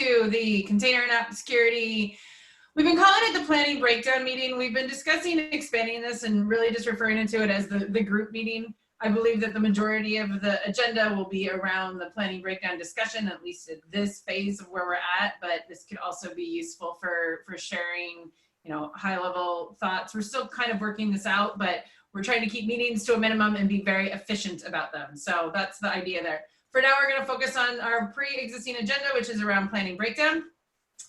to the container and app security. We've been calling it the planning breakdown meeting. We've been discussing expanding this and really just referring to it as the group meeting. I believe that the majority of the agenda will be around the planning breakdown discussion, at least at this phase of where we're at, but this could also be useful for sharing, high level thoughts. We're still kind of working this out, but we're trying to keep meetings to a minimum and be very efficient about them. So that's the idea there. For now, we're gonna focus on our pre-existing agenda, which is around planning breakdown.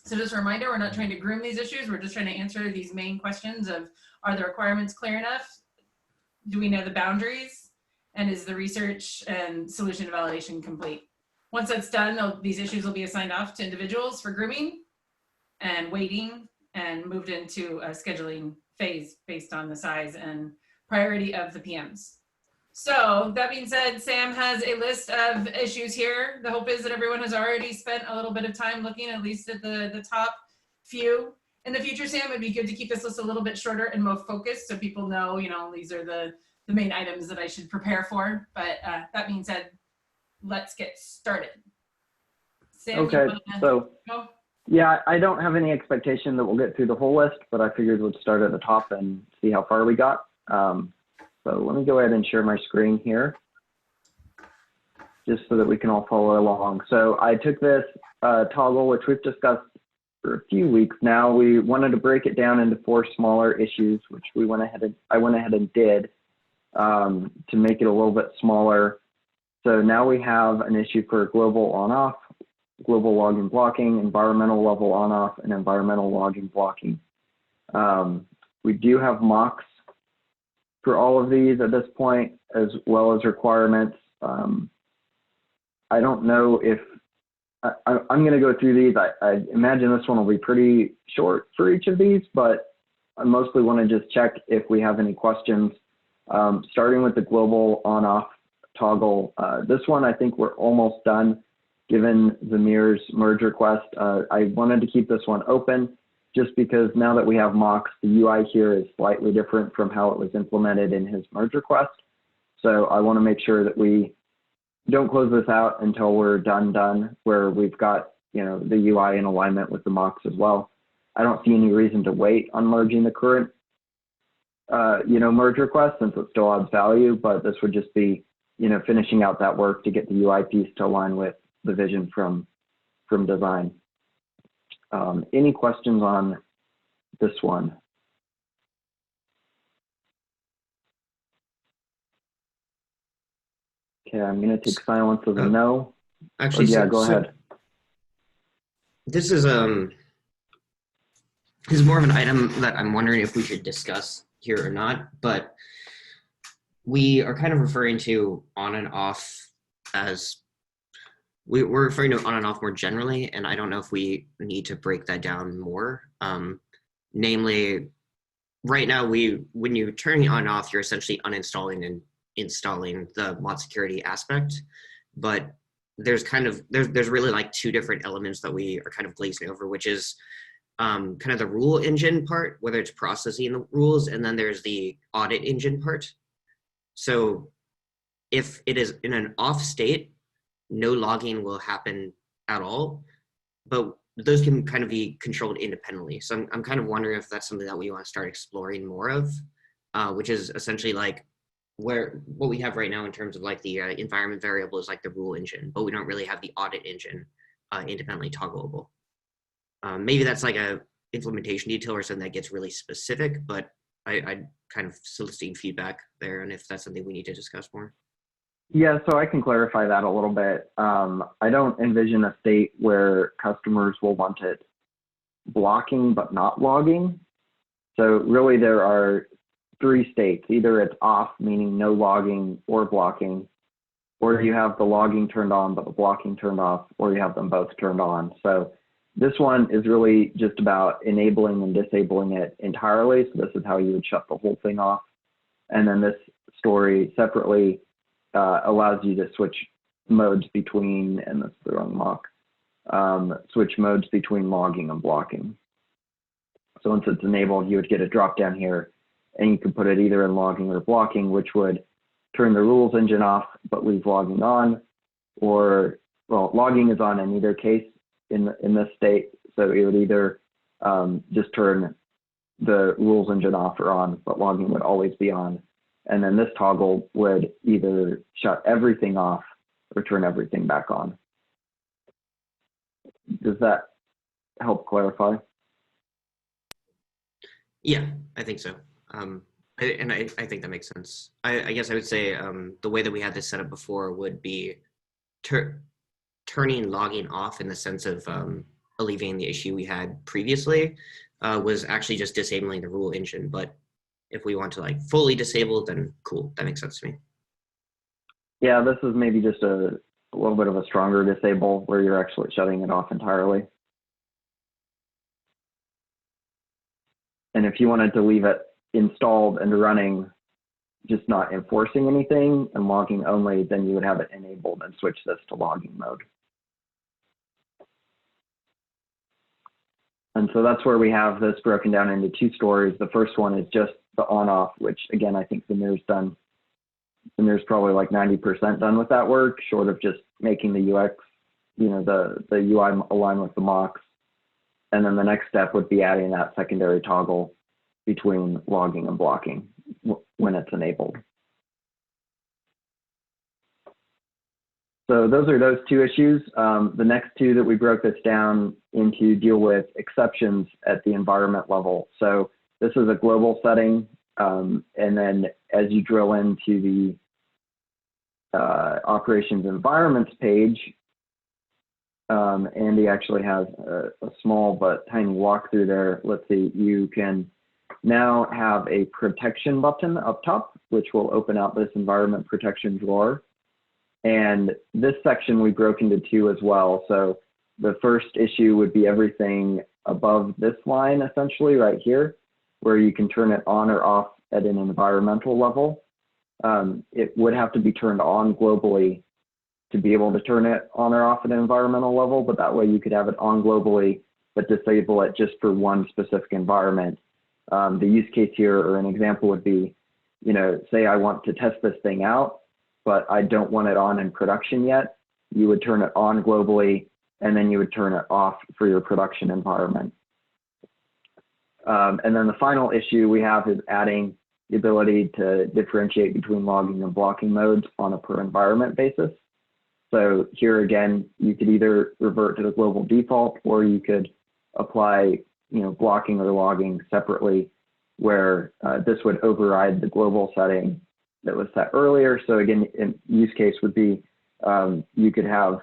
So just a reminder, we're not trying to groom these issues. We're just trying to answer these main questions of, are the requirements clear enough? Do we know the boundaries? And is the research and solution validation complete? Once that's done, these issues will be assigned off to individuals for grooming and weighting and moved into a scheduling phase based on the size and priority of the PMs. So that being said, Sam has a list of issues here. The hope is that everyone has already spent a little bit of time looking at least at the top few. In the future, Sam, it'd be good to keep this list a little bit shorter and more focused so people know, these are the main items that I should prepare for. But that being said, let's get started. Sam, okay, so yeah, I don't have any expectation that we'll get through the whole list, but I figured we'd start at the top and see how far we got. So let me go ahead and share my screen here, just so that we can all follow along. So I took this toggle, which we've discussed for a few weeks now. We wanted to break it down into 4 smaller issues, which I went ahead and did. To make it a little bit smaller. So now we have an issue for global on-off, global logging blocking, environmental level on-off, and environmental logging blocking. We do have mocks for all of these at this point, as well as requirements. I don't know if, I'm gonna go through these. I imagine this one will be pretty short for each of these, but I mostly wanna just check if we have any questions. Starting with the global on-off toggle. This one, I think we're almost done given Zamir's merge request. I wanted to keep this one open just because now that we have mocks, the UI here is slightly different from how it was implemented in his merge request. So I want to make sure that we don't close this out until we're done, where we've got the UI in alignment with the mocks as well. I don't see any reason to wait on merging the current merge request since it still adds value, but this would just be, finishing out that work to get the UI piece to align with the vision from design. Any questions on this one? Okay, I'm going to take silence as a no. Actually, yeah, go ahead. This is more of an item that I'm wondering if we should discuss here or not, but we are kind of referring to on and off as we're referring to on and off more generally, and I don't know if we need to break that down more. Namely, right now, when you're turning on and off, you're essentially uninstalling and installing the ModSecurity aspect, but there's really like 2 different elements that we are kind of glazing over, which is kind of the rule engine part, whether it's processing the rules, and then there's the audit engine part. So if it is in an off state, no logging will happen at all, but those can kind of be controlled independently. So I'm kind of wondering if that's something that we want to start exploring more of, which is essentially like what we have right now in terms of like the environment variable is like the rule engine, but we don't really have the audit engine independently toggleable. Maybe that's like a implementation detail or something that gets really specific, but I kind of soliciting feedback there, and if that's something we need to discuss more. Yeah, so I can clarify that a little bit. I don't envision a state where customers will want it blocking but not logging. So really there are 3 states. Either it's off, meaning no logging or blocking, or you have the logging turned on but the blocking turned off, or you have them both turned on. So this one is really just about enabling and disabling it entirely. So this is how you would shut the whole thing off. And then this story separately allows you to switch modes between, and that's the wrong mock, switch modes between logging and blocking. So once it's enabled, you would get a drop down here, and you can put it either in logging or blocking, which would turn the rules engine off, but leave logging on, or, well, logging is on in either case. in this state. So it would either just turn the rules engine off or on, but logging would always be on. And then this toggle would either shut everything off or turn everything back on. Does that help clarify? Yeah, I think so. I think that makes sense. I guess I would say the way that we had this set up before would be turning logging off in the sense of alleviating the issue we had previously, was actually just disabling the rule engine. But if we want to like fully disable, then cool, that makes sense to me. Yeah, this is maybe just a little bit of a stronger disable where you're actually shutting it off entirely. And if you wanted to leave it installed and running, just not enforcing anything and logging only, then you would have it enabled and switch this to logging mode. And so that's where we have this broken down into two stories. The first one is just the on-off, which again, I think Samir's done. Samir's probably like 90% done with that work, short of just making the UX, you know, the UI align with the mocks. And then the next step would be adding that secondary toggle between logging and blocking when it's enabled. So those are those two issues. The next two that we broke this down into deal with exceptions at the environment level. So this is a global setting. And then as you drill into the operations environments page, Andy actually has a small but tiny walkthrough there. Let's see, you can now have a protection button up top, which will open out this environment protection drawer. And this section we broke into two as well. So the first issue would be everything above this line, essentially right here, where you can turn it on or off at an environmental level. It would have to be turned on globally to be able to turn it on or off at an environmental level, but that way you could have it on globally, but disable it just for one specific environment. The use case here, or an example would be, you know, say I want to test this thing out, but I don't want it on in production yet. You would turn it on globally, and then you would turn it off for your production environment. And then the final issue we have is adding the ability to differentiate between logging and blocking modes on a per environment basis. So here again, you could either revert to the global default, or you could apply, you know, blocking or logging separately, where this would override the global setting that was set earlier. So again, in use case would be you could have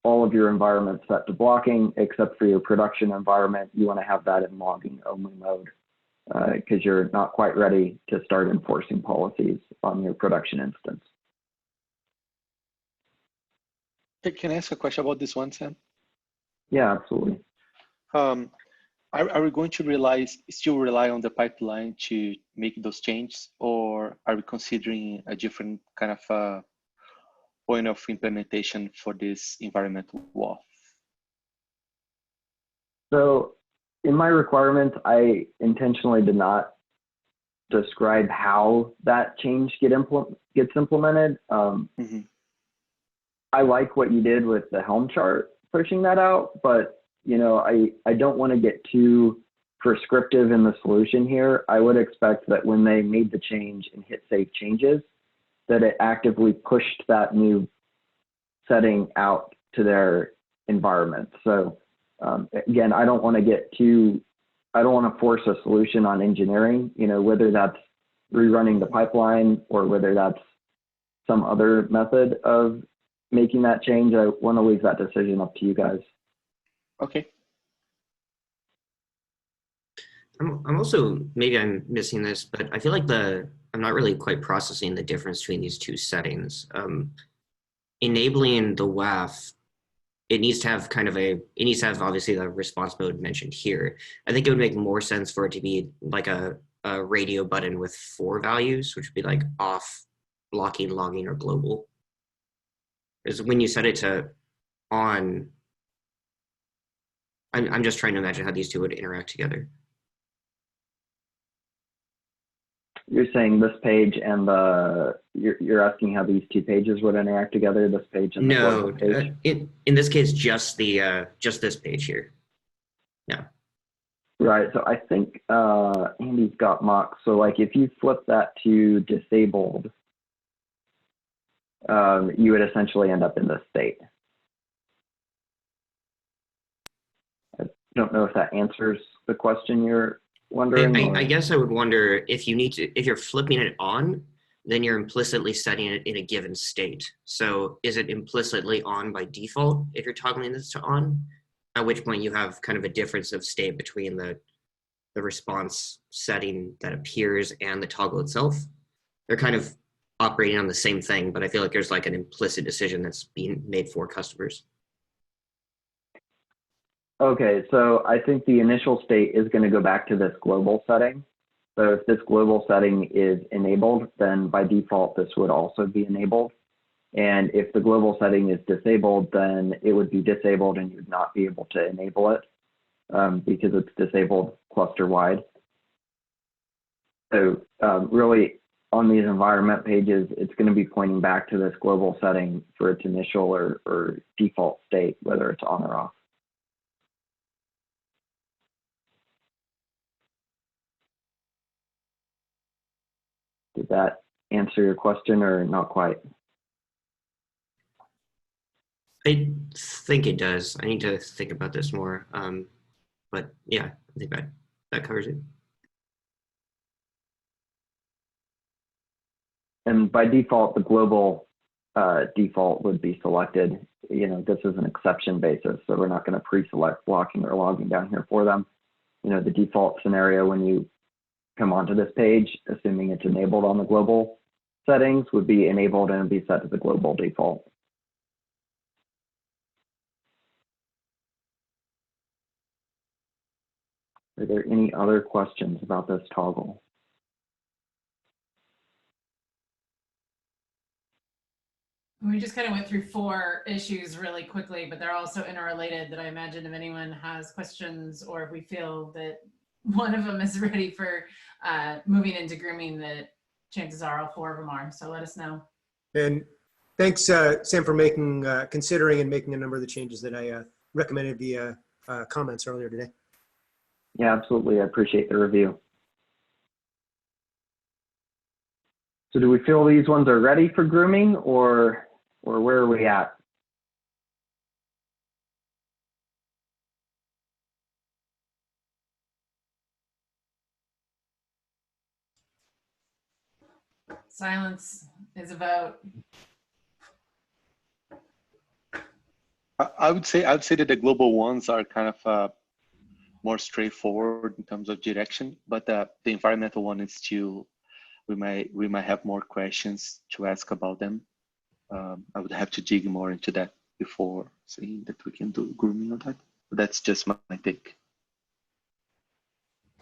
all of your environments set to blocking, except for your production environment. You want to have that in logging only mode because you're not quite ready to start enforcing policies on your production instance. Can I ask a question about this one, Sam? Yeah, absolutely. Are we going to still rely on the pipeline to make those changes, or are we considering a different kind of point of implementation for this environmental WAF? So in my requirements, I intentionally did not describe how that change gets implemented. I like what you did with the Helm chart, pushing that out, but you know, I don't want to get too prescriptive in the solution here. I would expect that when they made the change and hit save changes, that it actively pushed that new setting out to their environment. So again, I don't want to force a solution on engineering, you know, whether that's rerunning the pipeline or whether that's some other method of making that change. I want to leave that decision up to you guys. Okay. I'm also, maybe I'm missing this, but I feel like I'm not really quite processing the difference between these two settings. Enabling the WAF, it needs to have obviously the response mode mentioned here. I think it would make more sense for it to be like a radio button with 4 values, which would be like off, blocking, logging, or global. Is when you set it to on, I'm just trying to imagine how these two would interact together. You're saying this page and you're asking how these two pages would interact together, this page and the No, global page? in this case, just this page here. Yeah. Right, so I think Andy's got mock. So like if you flip that to disabled, you would essentially end up in this state. I don't know if that answers the question you're wondering. I guess I would wonder if if you're flipping it on, then you're implicitly setting it in a given state. So is it implicitly on by default if you're toggling this to on? At which point you have kind of a difference of state between the response setting that appears and the toggle itself. They're kind of operating on the same thing, but I feel like there's like an implicit decision that's being made for customers. Okay, so I think the initial state is going to go back to this global setting. So if this global setting is enabled, then by default, this would also be enabled. And if the global setting is disabled, then it would be disabled and you would not be able to enable it because it's disabled cluster-wide. So really, on these environment pages, it's going to be pointing back to this global setting for its initial or default state, whether it's on or off. Did that answer your question or not quite? I think it does. I need to think about this more. But yeah, I think that covers it. And by default, the global default would be selected. You know, this is an exception basis, so we're not going to pre-select blocking or logging down here for them. You know, the default scenario when you come onto this page, assuming it's enabled on the global settings, would be enabled and be set to the global default. Are there any other questions about this toggle? We just kind of went through 4 issues really quickly, but they're also interrelated that I imagine if anyone has questions or if we feel that one of them is ready for moving into grooming, that chances are all 4 of them are. So let us know. And thanks, Sam, for considering and making a number of the changes that I recommended via comments earlier today. Yeah, absolutely. I appreciate the review. So do we feel these ones are ready for grooming or where are we at? Silence is a vote. I would say that the global ones are kind of more straightforward in terms of direction, but the environmental one is still, we might have more questions to ask about them. I would have to dig more into that before saying that we can do grooming on that. But that's just my take.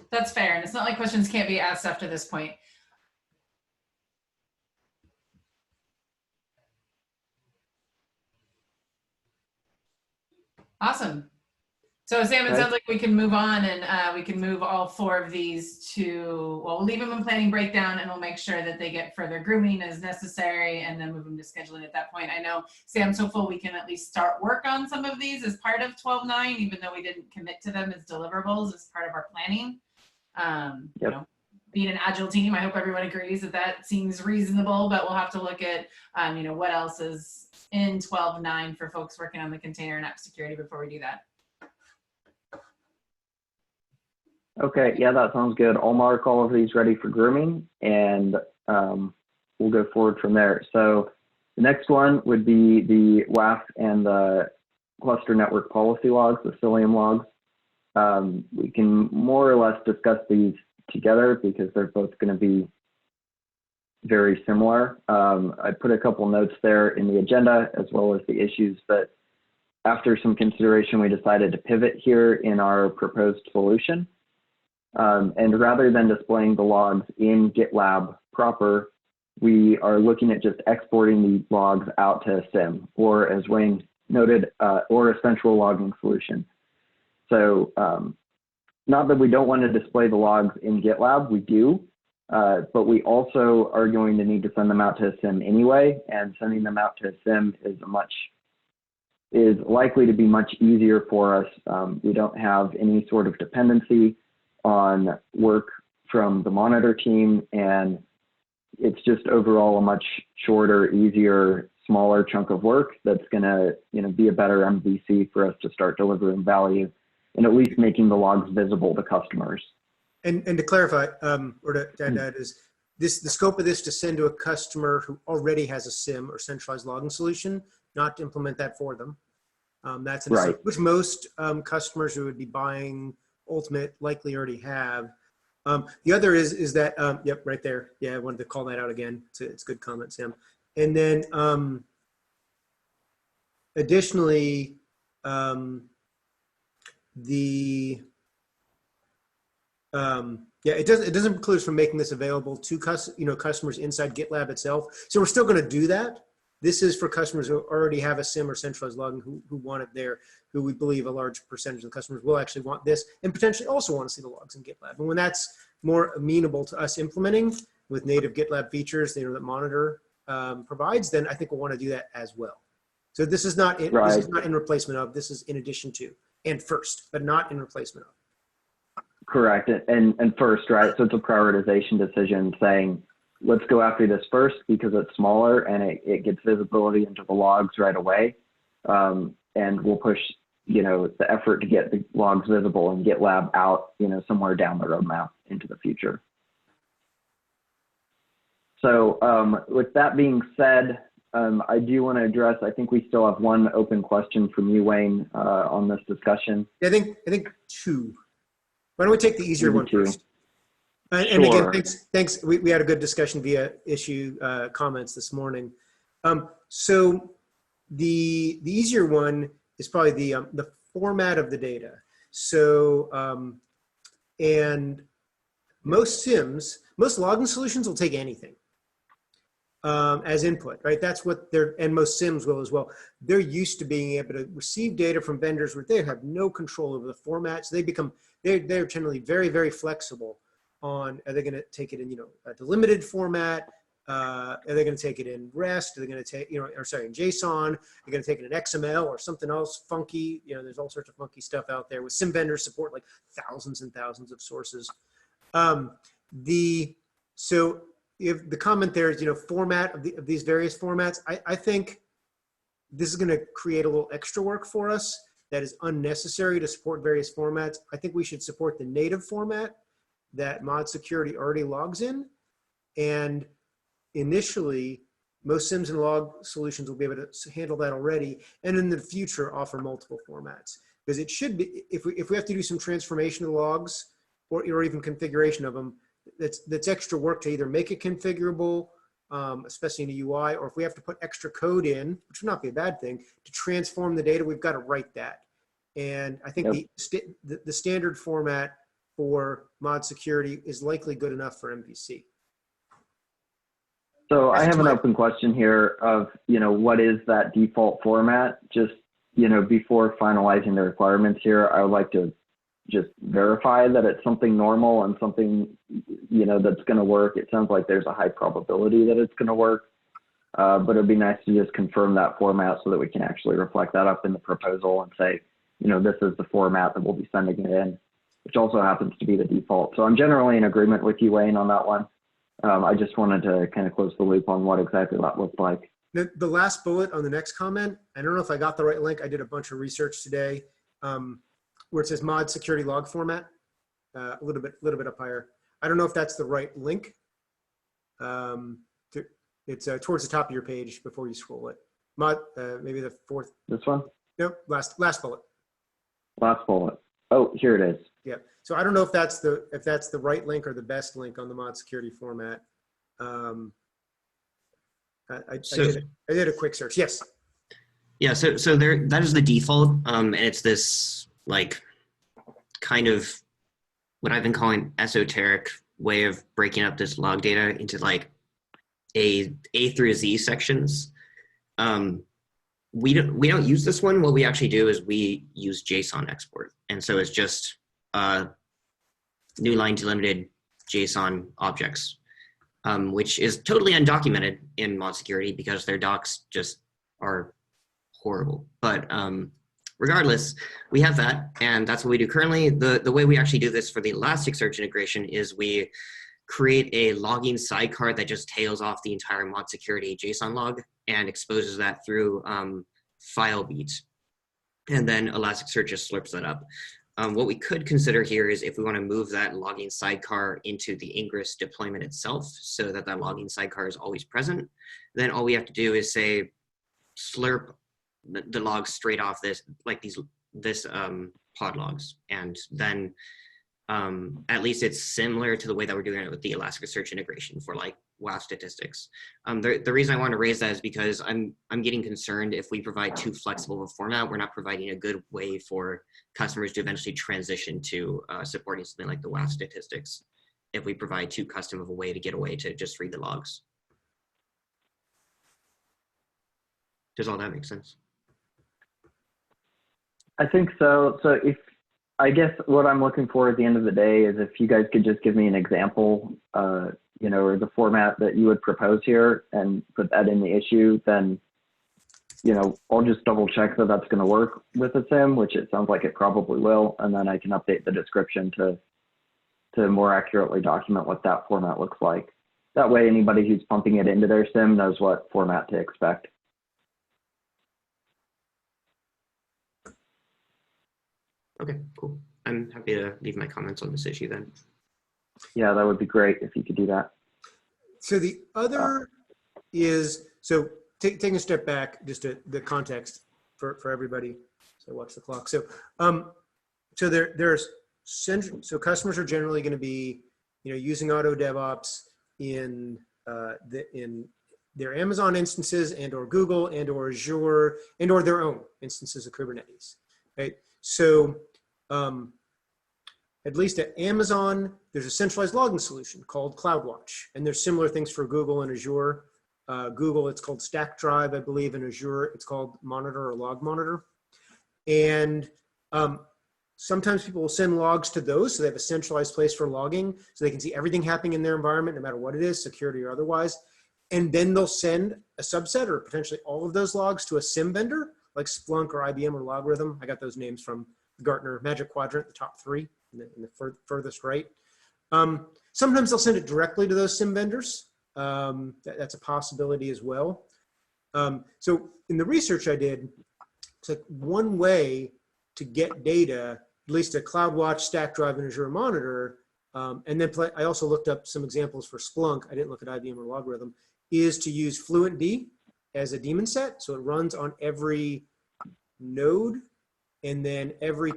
That's fair. And it's not like questions can't be asked after this point. Awesome. So Sam, it sounds like we can move on and we can move all 4 of these to, well, we'll leave them in planning breakdown and we'll make sure that they get further grooming as necessary and then move them to scheduling at that point. I know Sam's hopeful we can at least start work on some of these as part of 12.9, even though we didn't commit to them as deliverables as part of our planning. You know, being an agile team, I hope everyone agrees that that seems reasonable, but we'll have to look at, you know, what else is in 12.9 for folks working on the container and app security before we do that. Okay, yeah, that sounds good. I'll mark all of these ready for grooming and we'll go forward from there. So the next one would be the WAF and the cluster network policy logs, the Cilium logs. We can more or less discuss these together because they're both going to be very similar. I put a couple notes there in the agenda as well as the issues, but after some consideration, we decided to pivot here in our proposed solution. And rather than displaying the logs in GitLab proper, we are looking at just exporting the logs out to a SIM, or as Wayne noted, or a central logging solution. So not that we don't want to display the logs in GitLab, we do, but we also are going to need to send them out to a SIM anyway, and sending them out to a SIM is likely to be much easier for us. We don't have any sort of dependency on work from the monitor team, and it's just overall a much shorter, easier, smaller chunk of work that's going to, be a better MVC for us to start delivering value and at least making the logs visible to customers. And to clarify, or to add that is the scope of this to send to a customer who already has a SIM or centralized logging solution, not to implement that for them. That's right. Which most customers who would be buying Ultimate likely already have. The other is that, yep, right there. Yeah, I wanted to call that out again. It's a good comment, Sam. And then additionally, it doesn't preclude us from making this available to customers inside GitLab itself. So we're still going to do that. This is for customers who already have a SIM or centralized logging who want it there, who we believe a large percentage of the customers will actually want this and potentially also want to see the logs in GitLab. And when that's more amenable to us implementing with native GitLab features that Monitor provides, then I think we'll want to do that as well. So this is not in, this is not in replacement of, this is in addition to and first, but not in replacement of. Correct. And first, right? So it's a prioritization decision saying, let's go after this first because it's smaller and it gets visibility into the logs right away. And we'll push, the effort to get the logs visible and GitLab out, somewhere down the roadmap into the future. So with that being said, I do want to address, I think we still have one open question from you, Wayne, on this discussion. I think two. Why don't we take the easier one first? And Sure. again, thanks. We had a good discussion via issue comments this morning. So the easier one is probably the format of the data. So and most SIMs, most logging solutions will take anything as input, right? That's what and most SIMs will as well. They're used to being able to receive data from vendors where they have no control over the format. So they're generally very, very flexible on, are they going to take it in, a delimited format? Are they going to take it in REST? Are they going to take, in JSON? They're going to take it in XML or something else funky. There's all sorts of funky stuff out there with SIM vendors support like thousands and thousands of sources. So if the comment there is, format of these various formats, I think this is going to create a little extra work for us that is unnecessary to support various formats. I think we should support the native format that ModSecurity already logs in. And initially, most SIMs and log solutions will be able to handle that already. And in the future, offer multiple formats. Because it should be, if we have to do some transformation of the logs or even configuration of them, that's extra work to either make it configurable, especially in a UI, or if we have to put extra code in, which would not be a bad thing, to transform the data, we've got to write that. And I think the standard format for ModSecurity is likely good enough for MVC. So I have an open question here of, what is that default format? Just, before finalizing the requirements here, I would like to just verify that it's something normal and something, that's going to work. It sounds like there's a high probability that it's going to work, but it'd be nice to just confirm that format so that we can actually reflect that up in the proposal and say, this is the format that we'll be sending it in, which also happens to be the default. So I'm generally in agreement with you, Wayne, on that one. I just wanted to kind of close the loop on what exactly that looked like. The last bullet on the next comment, I don't know if I got the right link. I did a bunch of research today where it says ModSecurity Log Format, a little bit up higher. I don't know if that's the right link. It's towards the top of your page before you scroll it. Maybe the fourth. This one? Nope, last bullet. Last bullet. Oh, here it is. Yeah. So I don't know if that's the right link or the best link on the ModSecurity format. I did a quick search. Yes. Yeah. So that is the default, and it's this like kind of what I've been calling esoteric way of breaking up this log data into like A through Z sections. We don't use this one. What we actually do is we use JSON export, and so it's just new line delimited JSON objects. which is totally undocumented in ModSecurity because their docs just are horrible. But regardless, we have that, and that's what we do currently. The way we actually do this for the Elasticsearch integration is we create a logging sidecar that just tails off the entire ModSecurity JSON log and exposes that through FileBeat. And then Elasticsearch just slurps that up. What we could consider here is if we want to move that logging sidecar into the Ingress deployment itself so that that logging sidecar is always present, then all we have to do is say slurp the logs straight off this, like this pod logs. And then at least it's similar to the way that we're doing it with the Elasticsearch integration for like WAF statistics. The reason I want to raise that is because I'm getting concerned if we provide too flexible of a format, we're not providing a good way for customers to eventually transition to supporting something like the WAF statistics if we provide too custom of a way to get away to just read the logs. Does all that make sense? I think so. So I guess what I'm looking for at the end of the day is if you guys could just give me an example, you know, or the format that you would propose here and put that in the issue, then, you know, I'll just double check that that's going to work with the SIM, which it sounds like it probably will. And then I can update the description to more accurately document what that format looks like. That way, anybody who's pumping it into their SIM knows what format to expect. Okay, cool. I'm happy to leave my comments on this issue then. Yeah, that would be great if you could do that. So the other is, so taking a step back, just to the context for everybody. So watch the clock. So so customers are generally going to be, you know, using Auto DevOps in their Amazon instances and or Google and or Azure and or their own instances of Kubernetes, right? So at least at Amazon, there's a centralized logging solution called CloudWatch, and there's similar things for Google and Azure. Google, it's called Stack Drive, I believe. In Azure, it's called Monitor or Log Monitor. And sometimes people will send logs to those, so they have a centralized place for logging, so they can see everything happening in their environment, no matter what it is, security or otherwise. And then they'll send a subset or potentially all of those logs to a SIM vendor, like Splunk or IBM or Logarithm. I got those names from the Gartner Magic Quadrant, the top three in the furthest right. Sometimes they'll send it directly to those SIM vendors. That's a possibility as well. So in the research I did, it's like one way to get data, at least a CloudWatch, Stack Drive, and Azure Monitor, and then I also looked up some examples for Splunk. I didn't look at IBM or Logarithm, is to use FluentD as a daemon set. So it runs on every node, and then every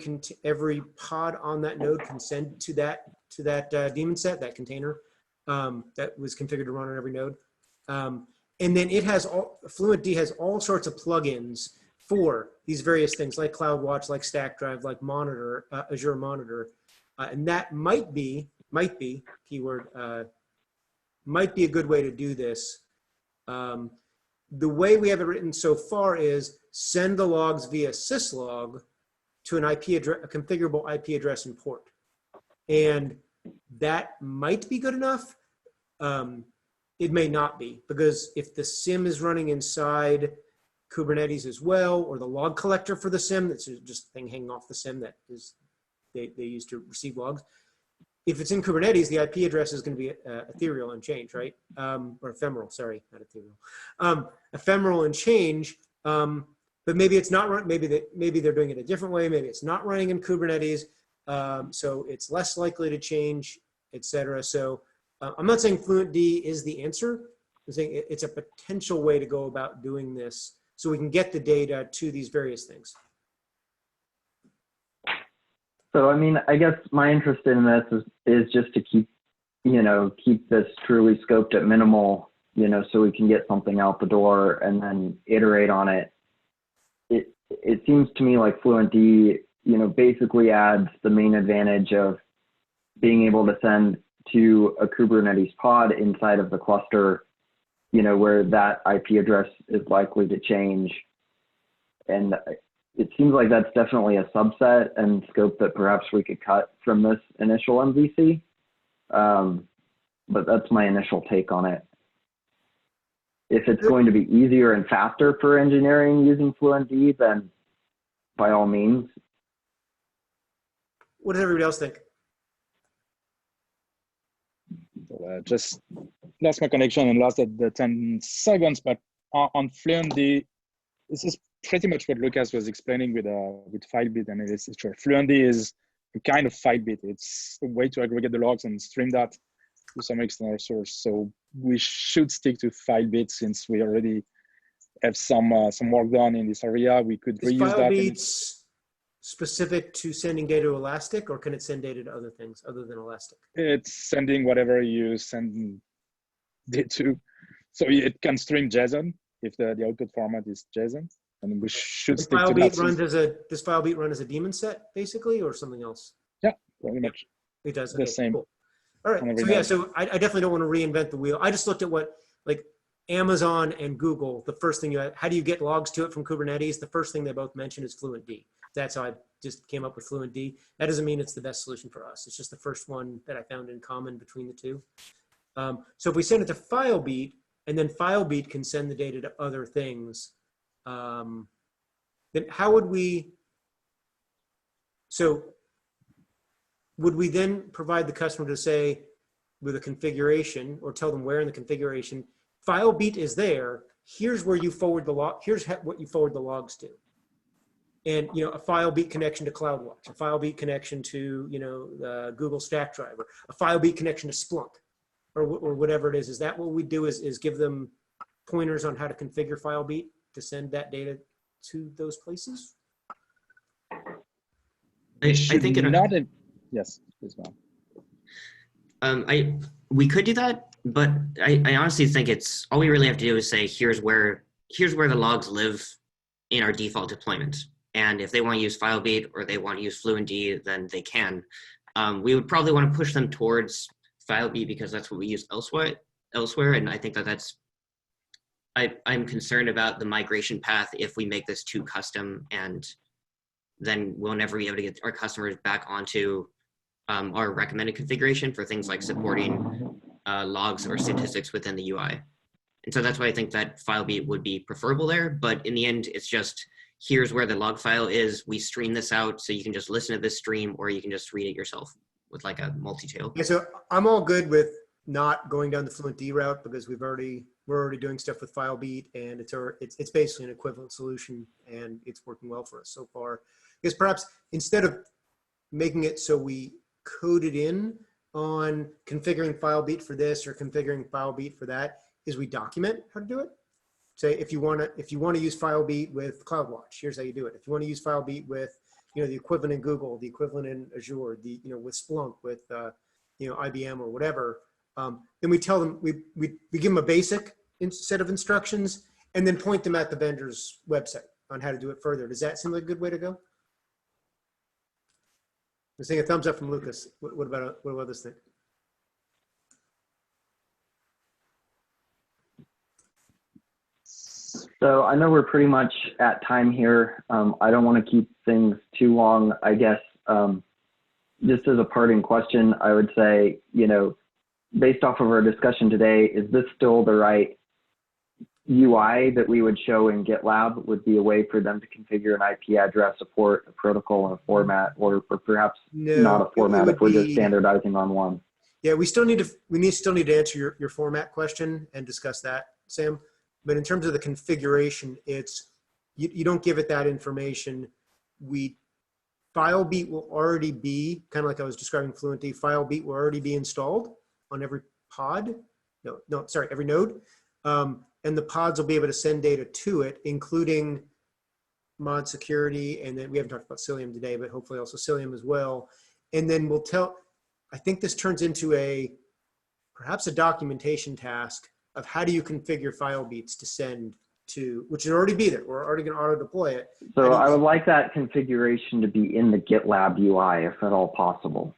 pod on that node can send to that daemon set, that container that was configured to run on every node. And then it has FluentD has all sorts of plugins for these various things like CloudWatch, like Stack Drive, like Monitor, Azure Monitor, and that might be keyword, might be a good way to do this. The way we have it written so far is send the logs via syslog to an IP address, a configurable IP address and port. And that might be good enough. It may not be, because if the SIM is running inside Kubernetes as well, or the log collector for the SIM, that's just a thing hanging off the SIM that is they use to receive logs. If it's in Kubernetes, the IP address is going to be ethereal and change, right? Or ephemeral, sorry, not ethereal. Ephemeral and change, but maybe it's not. Maybe they're doing it a different way. Maybe it's not running in Kubernetes, so it's less likely to change, etc. So I'm not saying FluentD is the answer. I'm saying it's a potential way to go about doing this, so we can get the data to these various things. So, I mean, I guess my interest in this is just to keep this truly scoped at minimal, so we can get something out the door and then iterate on it. It seems to me like FluentD, basically adds the main advantage of being able to send to a Kubernetes pod inside of the cluster, where that IP address is likely to change. And it seems like that's definitely a subset and scope that perhaps we could cut from this initial MVC. but that's my initial take on it. If it's going to be easier and faster for engineering using FluentD, then by all means. What does everybody else think? Just lost my connection and lost the 10 seconds, but on FluentD, this is pretty much what Lucas was explaining with FileBit, and it's true. FluentD is a kind of FileBit. It's a way to aggregate the logs and stream that to some external source. So we should stick to FileBit since we already have some work done in this area. We could reuse that. FileBit's specific to sending data to Elastic, or can it send data to other things other than Elastic? It's sending whatever you send it to. So it can stream JSON if the output format is JSON. And we should stick to that. Does FileBeat run as a daemon set, basically, or something else? Yeah, pretty much. It does. The Okay, same. cool. All right. So yeah, so I definitely don't want to reinvent the wheel. I just looked at what, like, Amazon and Google, the first thing how do you get logs to it from Kubernetes? The first thing they both mentioned is FluentD. That's how I just came up with FluentD. That doesn't mean it's the best solution for us. It's just the first one that I found in common between the two. So if we send it to FileBeat, and then FileBeat can send the data to other things, then how would we, so would we then provide the customer to say with a configuration, or tell them where in the configuration, FileBeat is there, here's where you forward the log, here's what you forward the logs to. And, you know, a FileBeat connection to CloudWatch, a FileBeat connection to, you know, Google Stack Driver, a FileBeat connection to Splunk, or whatever it is. Is that what we do, is give them pointers on how to configure FileBeat to send that data to those places? I think yes, please go on. We could do that, but I honestly think it's all we really have to do is say here's where the logs live in our default deployment, and if they want to use FileBeat or they want to use FluentD, then they can. We would probably want to push them towards FileBeat because that's what we use elsewhere, and I think that's. I'm concerned about the migration path if we make this too custom, and then we'll never be able to get our customers back onto our recommended configuration for things like supporting logs or statistics within the UI. And so that's why I think that FileBeat would be preferable there. But in the end, it's just, here's where the log file is. We stream this out, so you can just listen to this stream, or you can just read it yourself with like a multi-tail. Yeah, so I'm all good with not going down the FluentD route because we're already doing stuff with FileBeat, and it's basically an equivalent solution, and it's working well for us so far. Because perhaps instead of making it so we code it in on configuring FileBeat for this or configuring FileBeat for that, is we document how to do it. Say if you want to use FileBeat with CloudWatch, here's how you do it. If you want to use FileBeat with, you know, the equivalent in Google, the equivalent in Azure, the, you know, with Splunk, with you know, IBM or whatever, then we tell them, we give them a basic set of instructions and then point them at the vendor's website on how to do it further. Does that seem like a good way to go? I'm seeing a thumbs up from Lucas. What about others think? So I know we're pretty much at time here. I don't want to keep things too long. I guess just as a parting question, I would say, you know, based off of our discussion today, is this still the right UI that we would show in GitLab? Would be a way for them to configure an IP address, a port, a protocol, and a format, or perhaps not a format if we're just standardizing on one? Yeah, we still need to answer your format question and discuss that, Sam. But in terms of the configuration, it's you don't give it that information. FileBeat will already be, kind of like I was describing FluentD, FileBeat will already be installed on every pod. Every node. And the pods will be able to send data to it, including ModSecurity, and then we haven't talked about Cilium today, but hopefully also Cilium as well. And then we'll I think this turns into perhaps a documentation task of how do you configure FileBeats to send to, which will already be there. We're already going to auto deploy it. So I would like that configuration to be in the GitLab UI, if at all possible.